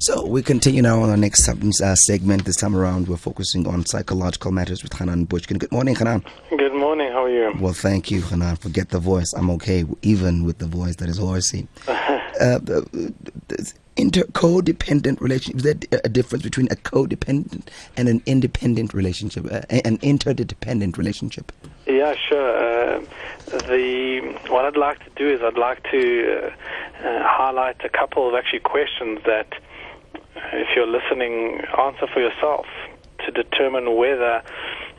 So we continue now on our next segment. This time around, we're focusing on psychological matters with Hanan Buchkin. Good morning, Hanan. Good morning. How are you? Well, thank you, Hanan. Forget the voice. I'm okay, even with the voice that is horsey. Codependent relationship. Is there a difference between a codependent and an independent relationship, an interdependent relationship? Yeah, sure. What I'd like to do is I'd like to highlight a couple of actually questions that, if you're listening, answer for yourself to determine whether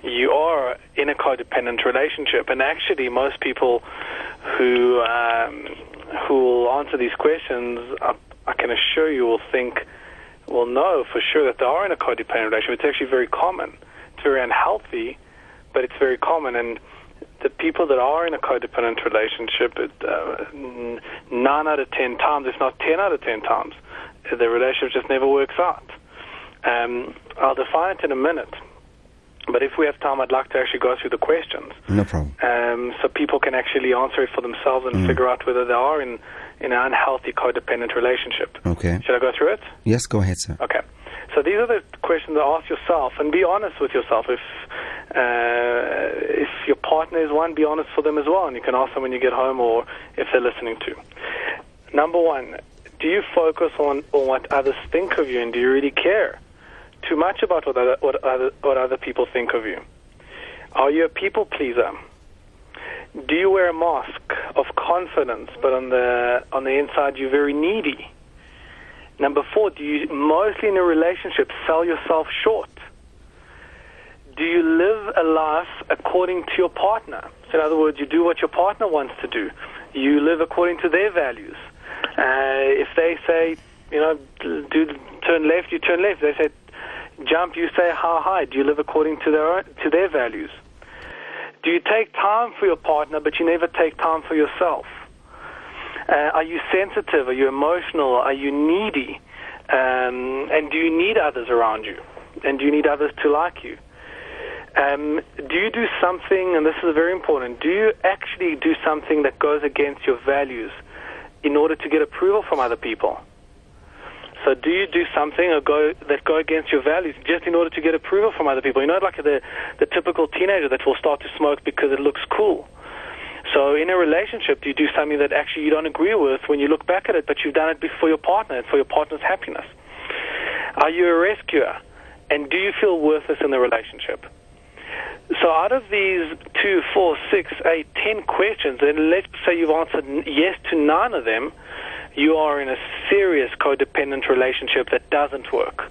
you are in a codependent relationship. And actually, most people who will answer these questions, I can assure you, will know for sure that they are in a codependent relationship. It's actually very common. It's very unhealthy, but it's very common. And the people that are in a codependent relationship, 9 out of 10 times, if not 10 out of 10 times, the relationship just never works out. I'll define it in a minute. But if we have time, I'd like to actually go through the questions. No problem. So people can actually answer it for themselves and figure out whether they are in an unhealthy codependent relationship. Okay. Should I go through it? Yes, go ahead, sir. Okay. So these are the questions to ask yourself, and be honest with yourself. If your partner is one, be honest for them as well, and you can ask them when you get home or if they're listening to. Number one, do you focus on what others think of you, and do you really care too much about what other people think of you? Are you a people pleaser? Do you wear a mask of confidence, but on the inside you're very needy? Number 4, do you mostly in a relationship sell yourself short? Do you live a life according to your partner? So in other words, you do what your partner wants to do. You live according to their values. If they say, turn left, you turn left. They say jump, you say how high. Do you live according to their values? Do you take time for your partner, but you never take time for yourself? Are you sensitive? Are you emotional? Are you needy? And do you need others around you? And do you need others to like you? Do you do something, and this is very important, do you actually do something that goes against your values in order to get approval from other people? So do you do something that go against your values just in order to get approval from other people? You know, like the typical teenager that will start to smoke because it looks cool. So in a relationship, do you do something that actually you don't agree with when you look back at it, but you've done it for your partner and for your partner's happiness? Are you a rescuer? And do you feel worthless in the relationship? So out of these 2, 4, 6, 8, 10 questions, and let's say you've answered yes to 9 of them, you are in a serious codependent relationship that doesn't work.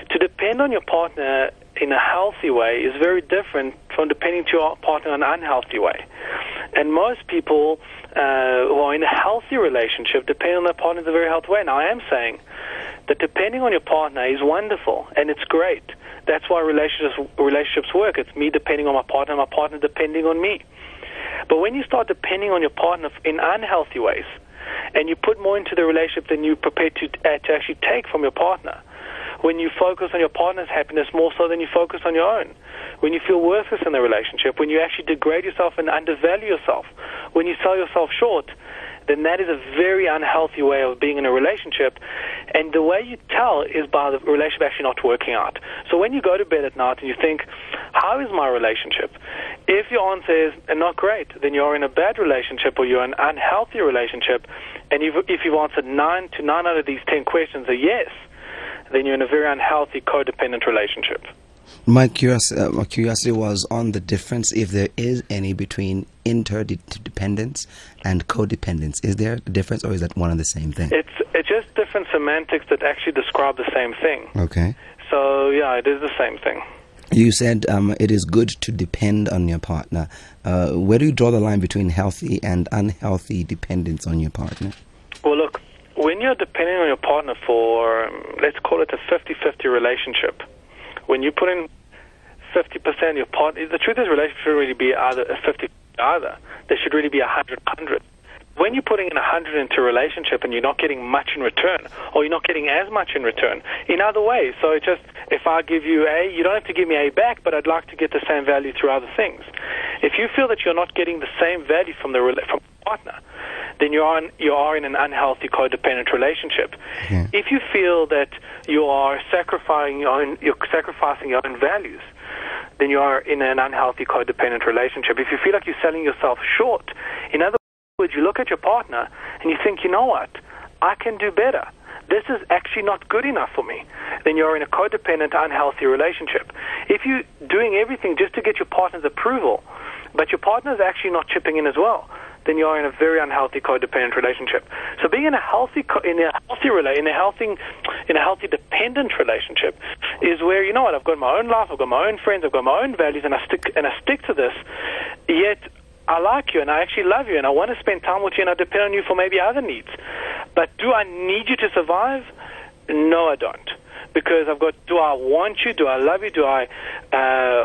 To depend on your partner in a healthy way is very different from depending to your partner in an unhealthy way. And most people who are in a healthy relationship depend on their partner in a very healthy way. Now, I am saying that depending on your partner is wonderful, and it's great. That's why relationships work. It's me depending on my partner depending on me. But when you start depending on your partner in unhealthy ways, and you put more into the relationship than you're prepared to actually take from your partner, when you focus on your partner's happiness more so than you focus on your own, when you feel worthless in the relationship, when you actually degrade yourself and undervalue yourself, when you sell yourself short, then that is a very unhealthy way of being in a relationship. And the way you tell is by the relationship actually not working out. So when you go to bed at night and you think, how is my relationship? If your answer is not great, then you're in a bad relationship or you're in an unhealthy relationship. And if you've answered 9 out of these 10 questions a yes, then you're in a very unhealthy codependent relationship. My curiosity was on the difference, if there is any, between interdependence and codependence. Is there a difference, or is that one and the same thing? It's just different semantics that actually describe the same thing. Okay. So, yeah, it is the same thing. You said it is good to depend on your partner. Where do you draw the line between healthy and unhealthy dependence on your partner? Well, look, when you're depending on your partner for, let's call it a 50-50 relationship, when you put in 50% of your partner, the truth is relationship should really be either a 50 either. There should really be 100-100. When you're putting in 100 into a relationship and you're not getting much in return, or you're not getting as much in return, in other ways. So it's just, if I give you A, you don't have to give me A back, but I'd like to get the same value through other things. If you feel that you're not getting the same value from the partner, then you are in an unhealthy codependent relationship. Yeah. If you feel that you are sacrificing your own values, then you are in an unhealthy codependent relationship. If you feel like you're selling yourself short, in other words, you look at your partner and you think, you know what, I can do better. This is actually not good enough for me. Then you're in a codependent, unhealthy relationship. If you're doing everything just to get your partner's approval, but your partner's actually not chipping in as well, then you are in a very unhealthy codependent relationship. So being in a healthy dependent relationship is where, you know what, I've got my own life, I've got my own friends, I've got my own values, and I stick to this. Yet I like you and I actually love you and I want to spend time with you and I depend on you for maybe other needs. But do I need you to survive? No, I don't. Because do I want you? Do I love you? Do I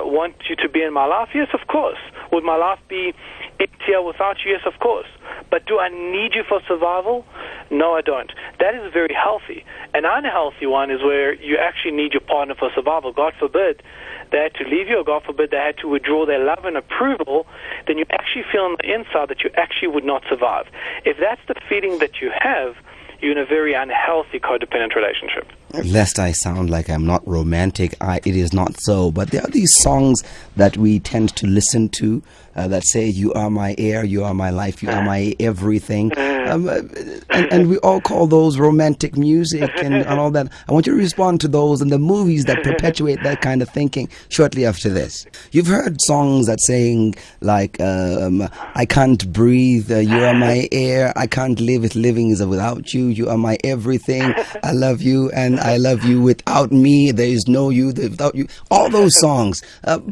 want you to be in my life? Yes, of course. Would my life be emptier without you? Yes, of course. But do I need you for survival? No, I don't. That is very healthy. An unhealthy one is where you actually need your partner for survival. God forbid they had to leave you, or God forbid they had to withdraw their love and approval, then you actually feel on the inside that you actually would not survive. If that's the feeling that you have, you're in a very unhealthy codependent relationship. Lest I sound like I'm not romantic, it is not so. But there are these songs that we tend to listen to that say, you are my air, you are my life, you are my everything. And we all call those romantic music and all that. I want you to respond to those and the movies that perpetuate that kind of thinking shortly after this. You've heard songs that saying like, I can't breathe, you are my air, I can't live if living is without you, you are my everything, I love you and I love you, without me there is no you, without you. All those songs,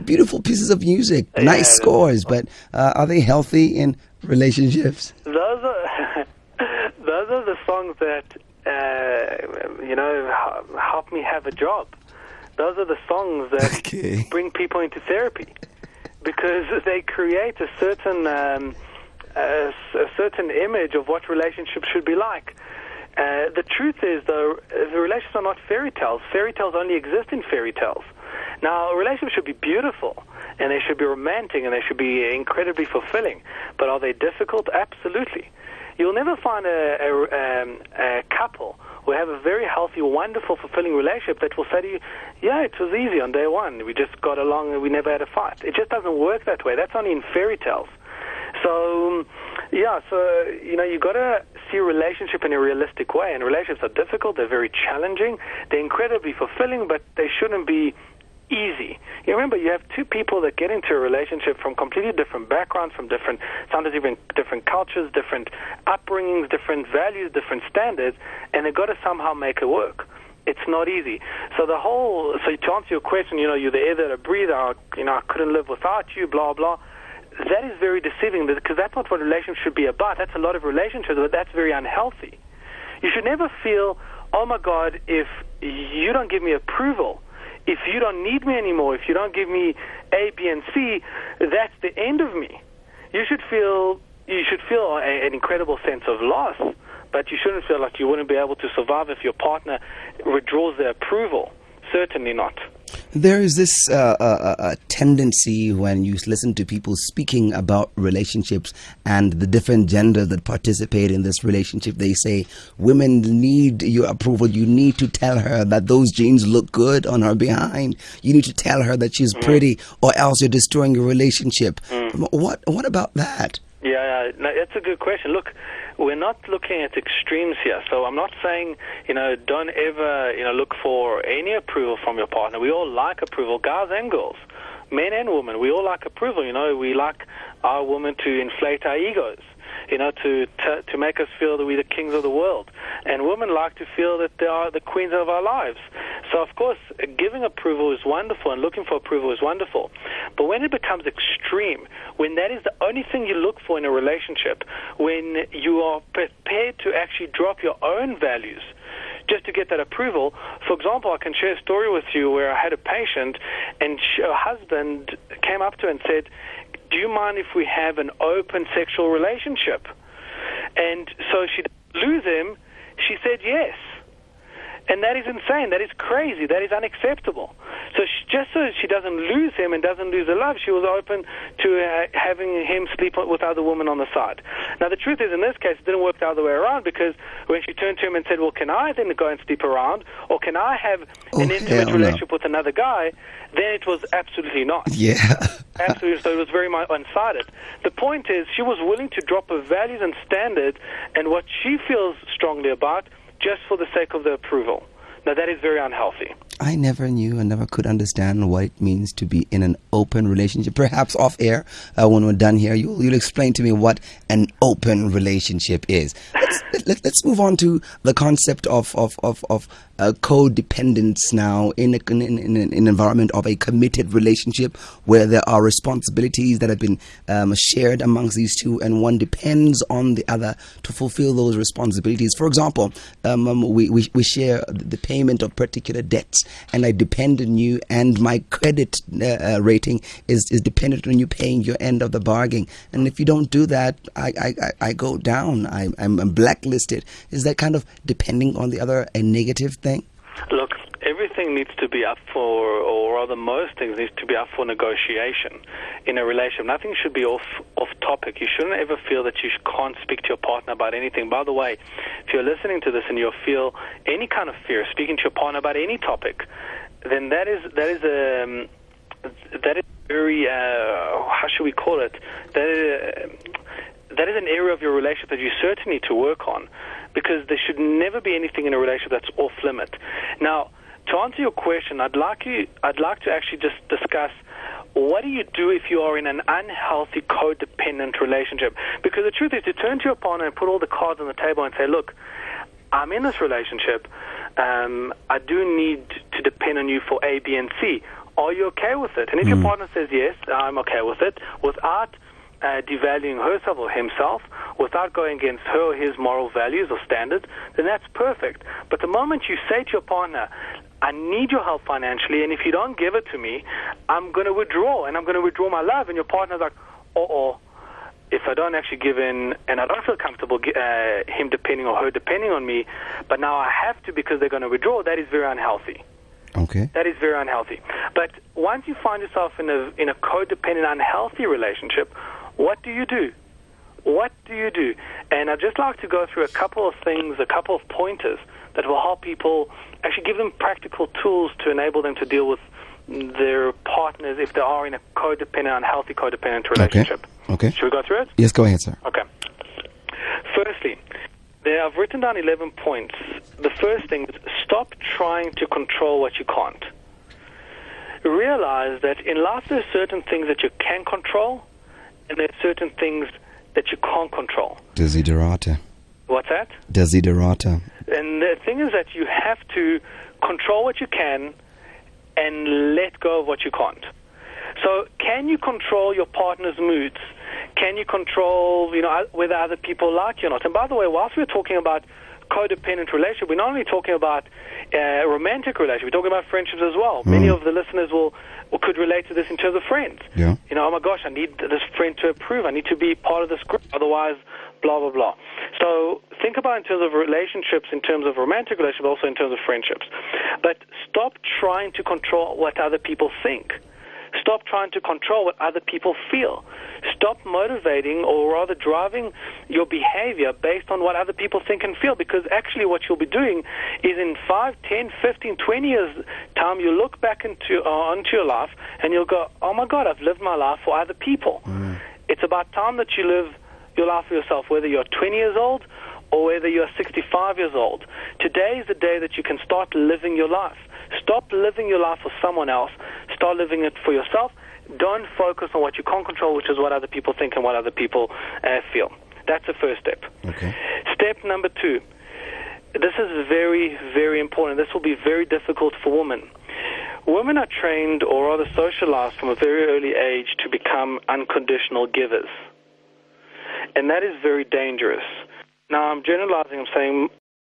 beautiful pieces of music, nice scores, but are they healthy in relationships? Those are the songs that help me have a job. Those are the songs that bring people into therapy, because they create a certain image of what relationships should be like. The truth is, though, the relationships are not fairy tales. Fairy tales only exist in fairy tales. Now, a relationship should be beautiful, and they should be romantic, and they should be incredibly fulfilling. But are they difficult? Absolutely. You'll never find a couple who have a very healthy, wonderful, fulfilling relationship that will say to you, yeah, it was easy on day one. We just got along and we never had a fight. It just doesn't work that way. That's only in fairy tales. So, you got to see a relationship in a realistic way. And relationships are difficult. They're very challenging. They're incredibly fulfilling, but they shouldn't be easy. You remember, you have two people that get into a relationship from completely different backgrounds, from sometimes even different cultures, different upbringings, different values, different standards, and they've got to somehow make it work. It's not easy. So to answer your question, you're the air that I breathe, I couldn't live without you, blah, blah. That is very deceiving, because that's not what relationships should be about. That's a lot of relationships, but that's very unhealthy. You should never feel, oh my God, if you don't give me approval, if you don't need me anymore, if you don't give me A, B, and C, that's the end of me. You should feel an incredible sense of loss, but you shouldn't feel like you wouldn't be able to survive if your partner withdraws their approval. Certainly not. There is this tendency when you listen to people speaking about relationships and the different genders that participate in this relationship. They say women need your approval. You need to tell her that those jeans look good on her behind. You need to tell her that she's pretty, or else you're destroying your relationship. What about that? Yeah, that's a good question. Look, we're not looking at extremes here. So I'm not saying, don't ever, look for any approval from your partner. We all like approval, guys and girls, men and women. We all like approval. We like our women to inflate our egos, to make us feel that we're the kings of the world. And women like to feel that they are the queens of our lives. So, of course, giving approval is wonderful and looking for approval is wonderful. But when it becomes extreme, when that is the only thing you look for in a relationship, when you are prepared to actually drop your own values just to get that approval. For example, I can share a story with you where I had a patient and her husband came up to her and said, do you mind if we have an open sexual relationship? And so she didn't lose him. She said yes. And that is insane. That is crazy. That is unacceptable. So just so she doesn't lose him and doesn't lose her love, she was open to having him sleep with other women on the side. Now, the truth is, in this case, it didn't work the other way around, because when she turned to him and said, well, can I then go and sleep around, or can I have an intimate relationship with another guy, then it was absolutely not. Yeah. Absolutely. So it was very much one-sided. The point is, she was willing to drop her values and standards and what she feels strongly about just for the sake of the approval. Now, that is very unhealthy. I never knew and never could understand what it means to be in an open relationship. Perhaps off air, when we're done here, you'll explain to me what an open relationship is. Let's move on to the concept of codependence now in an environment of a committed relationship where there are responsibilities that have been shared amongst these two, and one depends on the other to fulfill those responsibilities. For example, we share the payment of particular debts, and I depend on you, and my credit rating is dependent on you paying your end of the bargain. And if you don't do that, I go down. I'm blacklisted. Is that kind of depending on the other a negative thing? Look, everything needs to be up for, or rather most things needs to be up for negotiation in a relationship. Nothing should be off topic. You shouldn't ever feel that you can't speak to your partner about anything. By the way, if you're listening to this and you feel any kind of fear speaking to your partner about any topic, then that is very how should we call it? That is an area of your relationship that you certainly need to work on, because there should never be anything in a relationship that's off limit. Now, to answer your question, I'd like to actually just discuss, what do you do if you are in an unhealthy codependent relationship? Because the truth is, to turn to your partner and put all the cards on the table and say, look, I'm in this relationship, I do need to depend on you for A, B, and C. Are you okay with it? And if your partner says yes, I'm okay with it, without devaluing herself or himself, without going against her or his moral values or standards, then that's perfect. But the moment you say to your partner, I need your help financially, and if you don't give it to me, I'm going to withdraw, and I'm going to withdraw my love, and your partner's like, if I don't actually give in, and I don't feel comfortable him depending or her depending on me, but now I have to because they're going to withdraw, that is very unhealthy. Okay. That is very unhealthy. But once you find yourself in a codependent, unhealthy relationship, what do you do? What do you do? And I'd just like to go through a couple of things, a couple of pointers that will help people, actually give them practical tools to enable them to deal with their partners if they are in a codependent, unhealthy codependent relationship. Okay. Should we go through it? Yes, go ahead, sir. Okay. Firstly, I've written down 11 points. The first thing is, stop trying to control what you can't. Realize that in life there are certain things that you can control, and there are certain things that you can't control. Desiderata. What's that? Desiderata. And the thing is that you have to control what you can and let go of what you can't. So can you control your partner's moods? Can you control, whether other people like you or not? And by the way, whilst we're talking about codependent relationship, we're not only talking about romantic relationship, we're talking about friendships as well. Many of the listeners could relate to this in terms of friends. Yeah. Oh my gosh, I need this friend to approve. I need to be part of this group. Otherwise, blah, blah, blah. So think about in terms of relationships, in terms of romantic relationships, also in terms of friendships. But stop trying to control what other people think. Stop trying to control what other people feel. Stop motivating, or rather driving your behavior based on what other people think and feel, because actually what you'll be doing is in 5, 10, 15, 20 years' time, you look back onto your life and you'll go, oh my God, I've lived my life for other people. It's about time that you live your life for yourself, whether you're 20 years old or whether you're 65 years old. Today is the day that you can start living your life. Stop living your life for someone else. Start living it for yourself. Don't focus on what you can't control, which is what other people think and what other people feel. That's the first step. Okay. Step number 2. This is very, very important. This will be very difficult for women. Women are trained, or rather socialized from a very early age, to become unconditional givers. And that is very dangerous. Now, I'm generalizing.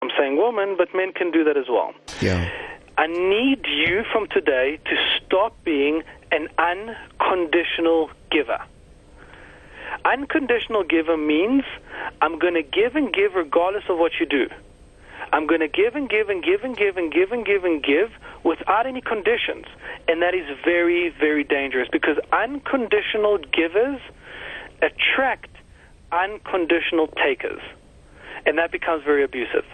I'm saying women, but men can do that as well. Yeah. I need you from today to stop being an unconditional giver. Unconditional giver means I'm going to give and give regardless of what you do. I'm going to give and give and give and give and give and give and give without any conditions. And that is very, very dangerous, because unconditional givers attract unconditional takers. And that becomes very abusive.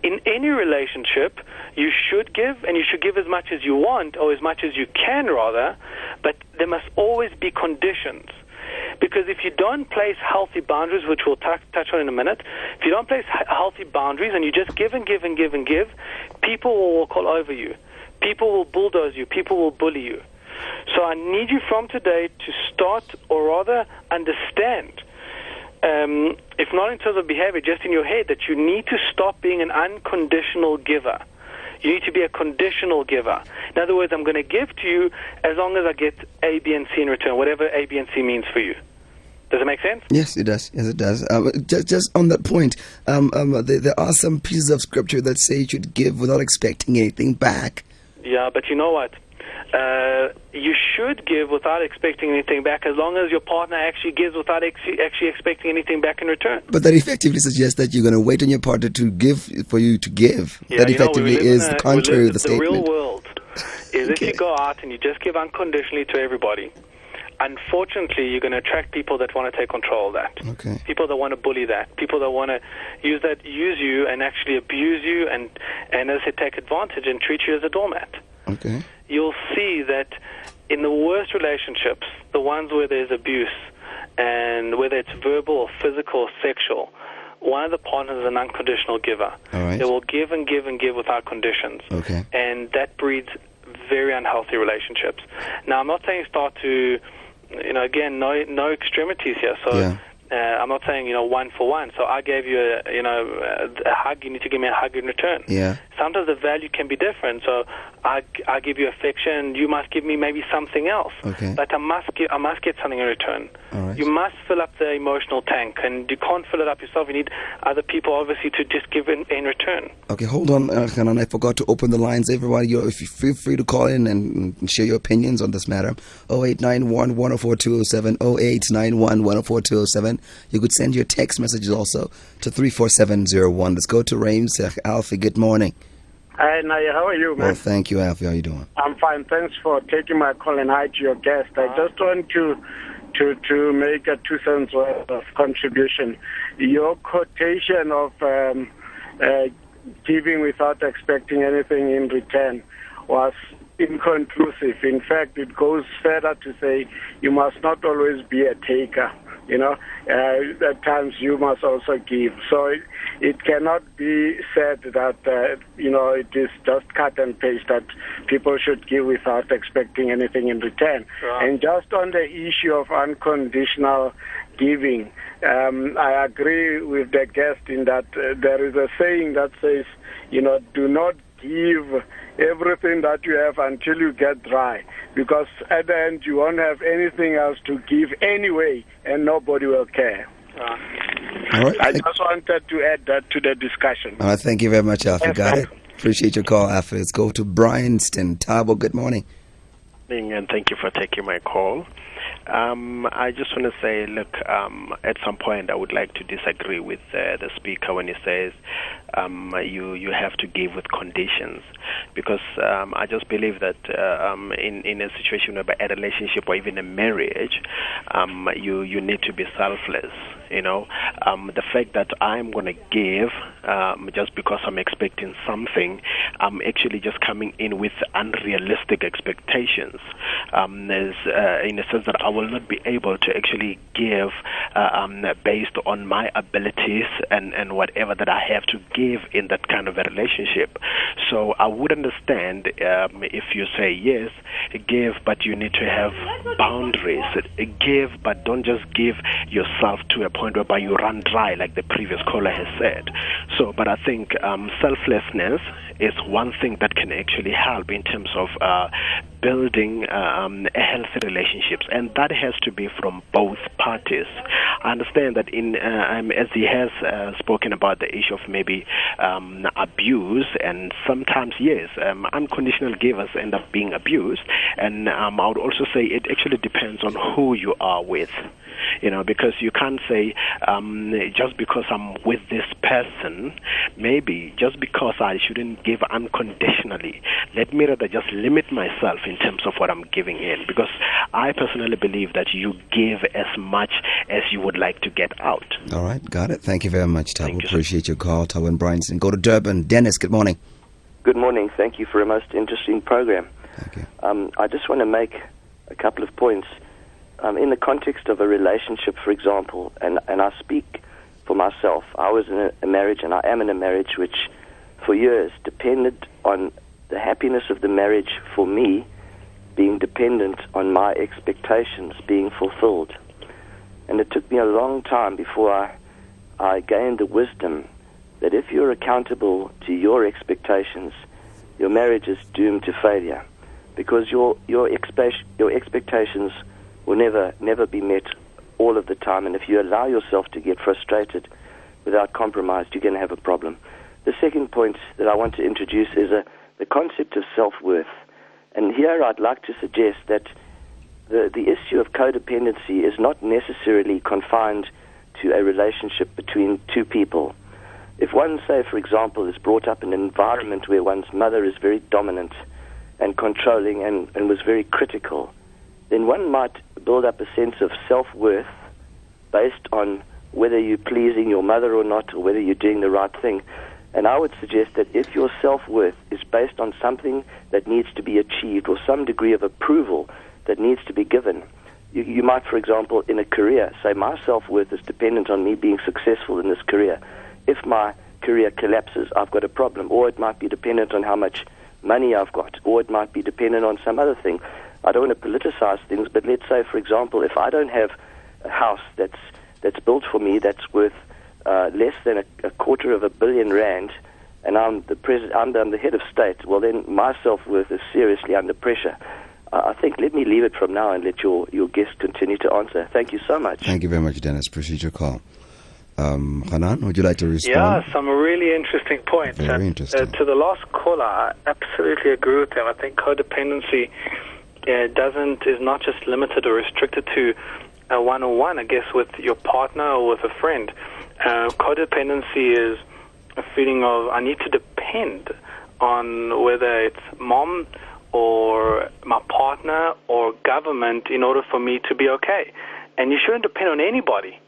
In any relationship, you should give, and you should give as much as you want, or as much as you can, rather, but there must always be conditions. Because if you don't place healthy boundaries, which we'll touch on in a minute, if you don't place healthy boundaries and you just give and give and give and give, people will walk all over you. People will bulldoze you. People will bully you. So I need you from today to start, or rather understand, if not in terms of behavior, just in your head, that you need to stop being an unconditional giver. You need to be a conditional giver. In other words, I'm going to give to you as long as I get A, B, and C in return, whatever A, B, and C means for you. Does it make sense? Yes, it does. Yes, it does. Just on that point, there are some pieces of scripture that say you should give without expecting anything back. Yeah, but you know what? You should give without expecting anything back, as long as your partner actually gives without actually expecting anything back in return. But that effectively suggests that you're going to wait on your partner to give for you to give. Yeah, that effectively is the contrary of the statement. The real world is if you go out and you just give unconditionally to everybody, unfortunately, you're going to attract people that want to take control of that. Okay. People that want to bully that. People that want to use you and actually abuse you and as I said, take advantage and treat you as a doormat. Okay. You'll see that in the worst relationships, the ones where there's abuse, and whether it's verbal or physical or sexual, one of the partners is an unconditional giver. All right. They will give and give and give without conditions. Okay. And that breeds very unhealthy relationships. Now, I'm not saying start to, again, no extremities here. So yeah. I'm not saying, one for one. So I gave you a hug. You need to give me a hug in return. Yeah. Sometimes the value can be different. So I give you affection. You must give me maybe something else. Okay. But I must get something in return. All right. You must fill up the emotional tank, and you can't fill it up yourself. You need other people, obviously, to just give in return. Okay, hold on, Hanan. I forgot to open the lines. Everybody, if you feel free to call in and share your opinions on this matter. 0891 104 207, 0891 104 207. You could send your text messages also to 34701. Let's go to Rames. Alfie, good morning. Hi, Naya. How are you, man? Well, thank you, Alfie. How are you doing? I'm fine. Thanks for taking my call, and hi to your guest. I just want to make a 2 cents worth of contribution. Your quotation of giving without expecting anything in return was inconclusive. In fact, it goes further to say you must not always be a taker. At times you must also give. So it cannot be said that, it is just cut and paste that people should give without expecting anything in return. Sure. And just on the issue of unconditional giving, I agree with the guest in that there is a saying that says, do not give everything that you have until you get dry, because at the end you won't have anything else to give anyway, and nobody will care. All right. I just wanted to add that to the discussion. All right, thank you very much, Alfie. Yes, Got it. Appreciate your call, Alfie. Let's go to Bryanston. Tabo, good morning. And thank you for taking my call. I just want to say, look, at some point I would like to disagree with the speaker when he says you have to give with conditions, because I just believe that in a situation where a relationship or even a marriage, you need to be selfless. The fact that I'm going to give just because I'm expecting something, I'm actually just coming in with unrealistic expectations. There's, in a sense that I will not be able to actually give based on my abilities and whatever that I have to give in that kind of a relationship. So I would understand if you say, yes, give, but you need to have boundaries. Give, but don't just give yourself to a point whereby you run dry, like the previous caller has said. So, but I think selflessness is one thing that can actually help in terms of building a healthy relationships, and that has to be from both parties. I understand that as he has spoken about the issue of maybe abuse, and sometimes, yes, unconditional givers end up being abused, and I would also say it actually depends on who you are with. because you can't say, just because I'm with this person, maybe just because I shouldn't give unconditionally, let me rather just limit myself in terms of what I'm giving in, because I personally believe that you give as much as you would like to get out. All right, got it. Thank you very much, Tabo. Thank you, Appreciate your call, Tabo and Bryanston. Go to Durban. Dennis, good morning. Good morning. Thank you for a most interesting program. Thank you. I just want to make a couple of points. In the context of a relationship, for example, and I speak for myself, I was in a marriage, and I am in a marriage which for years depended on the happiness of the marriage for me being dependent on my expectations being fulfilled. And it took me a long time before I gained the wisdom that if you're accountable to your expectations, your marriage is doomed to failure, because your expectations will never be met all of the time. And if you allow yourself to get frustrated without compromise, you're going to have a problem. The second point that I want to introduce is the concept of self-worth. And here I'd like to suggest that the issue of codependency is not necessarily confined to a relationship between two people. If one, say, for example, is brought up in an environment where one's mother is very dominant and controlling and was very critical, then one might build up a sense of self-worth based on whether you're pleasing your mother or not, or whether you're doing the right thing. And I would suggest that if your self-worth is based on something that needs to be achieved or some degree of approval that needs to be given, you might, for example, in a career, say my self-worth is dependent on me being successful in this career. If my career collapses, I've got a problem. Or it might be dependent on how much money I've got, or it might be dependent on some other thing. I don't want to politicize things, but let's say, for example, if I don't have a house that's built for me that's worth less than a R250 million, and I'm the head of state, well then my self-worth is seriously under pressure. I think let me leave it from now and let your guest continue to answer. Thank you so much. Thank you very much, Dennis. Appreciate your call. Hanan, would you like to respond? Yeah, some really interesting points. Very interesting. To the last caller, I absolutely agree with them. I think codependency is not just limited or restricted to a one-on-one, I guess, with your partner or with a friend. Codependency is a feeling of I need to depend on whether it's mom or my partner or government in order for me to be okay. And you shouldn't depend on anybody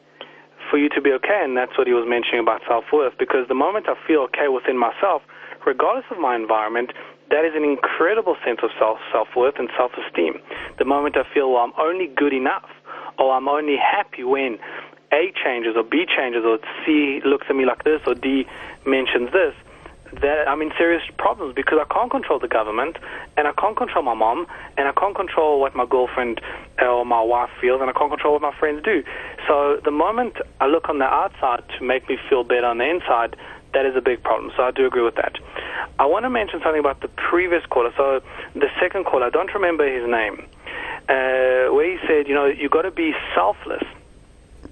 for you to be okay, and that's what he was mentioning about self-worth, because the moment I feel okay within myself, regardless of my environment, that is an incredible sense of self-worth and self-esteem. The moment I feel, well, I'm only good enough, or I'm only happy when A changes or B changes or C looks at me like this or D mentions this, that I'm in serious problems, because I can't control the government, and I can't control my mom, and I can't control what my girlfriend or my wife feels, and I can't control what my friends do. So the moment I look on the outside to make me feel better on the inside, that is a big problem. So I do agree with that. I want to mention something about the previous caller. So the second caller, I don't remember his name, where he said, you got to be selfless.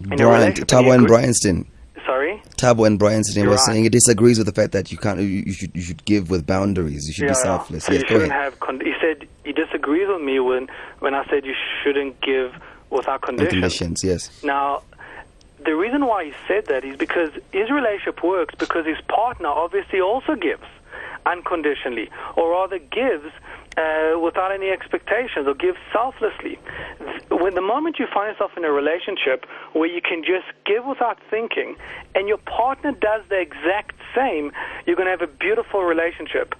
Tabo and Bryanston. Sorry? Tabo and Bryanston was saying he disagrees with the fact that you should give with boundaries. You should be selfless. So yes, you go shouldn't ahead. he said he disagrees with me when I said you shouldn't give without conditions. Yes. Now, the reason why he said that is because his relationship works because his partner obviously also gives unconditionally, or rather gives without any expectations, or gives selflessly. When the moment you find yourself in a relationship where you can just give without thinking, and your partner does the exact same, you're going to have a beautiful relationship.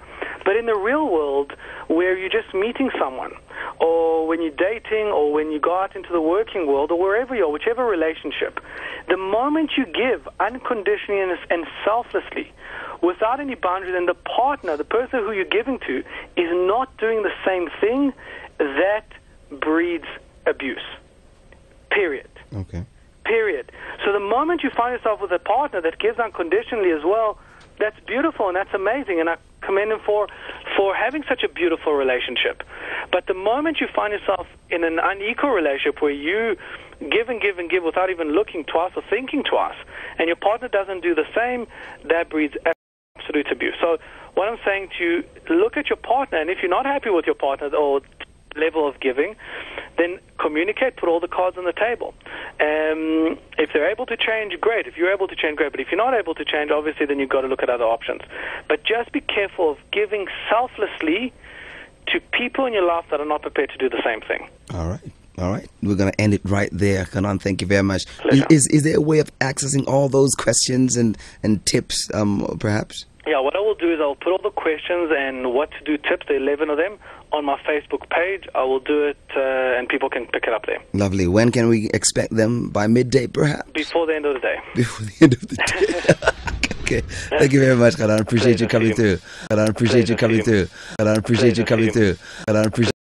But in the real world, where you're just meeting someone, or when you're dating, or when you go out into the working world, or wherever you are, whichever relationship, the moment you give unconditionally and selflessly, without any boundaries, and the partner, the person who you're giving to, is not doing the same thing, that breeds abuse. Period. Okay. Period. So the moment you find yourself with a partner that gives unconditionally as well, that's beautiful and that's amazing, and I commend him for having such a beautiful relationship. But the moment you find yourself in an unequal relationship where you give and give and give without even looking twice or thinking twice, and your partner doesn't do the same, that breeds absolute abuse. So what I'm saying to you, look at your partner, and if you're not happy with your partner or level of giving, then communicate, put all the cards on the table. If they're able to change, great. If you're able to change, great. But if you're not able to change, obviously then you've got to look at other options. But just be careful of giving selflessly to people in your life that are not prepared to do the same thing. All right. All right. We're going to end it right there. Kanan, thank you very much. Pleasure. Is there a way of accessing all those questions and tips, perhaps? Yeah, what I will do is I'll put all the questions and what to do tips, the 11 of them, on my Facebook page. I will do it and people can pick it up there. Lovely. When can we expect them? By midday, perhaps? Before the end of the day. Before the end of the day. Okay. Thank you very much, Kanan. Appreciate you coming through. Kanan, appreciate you coming through. Kanan, appreciate you coming through. Kanan, appreciate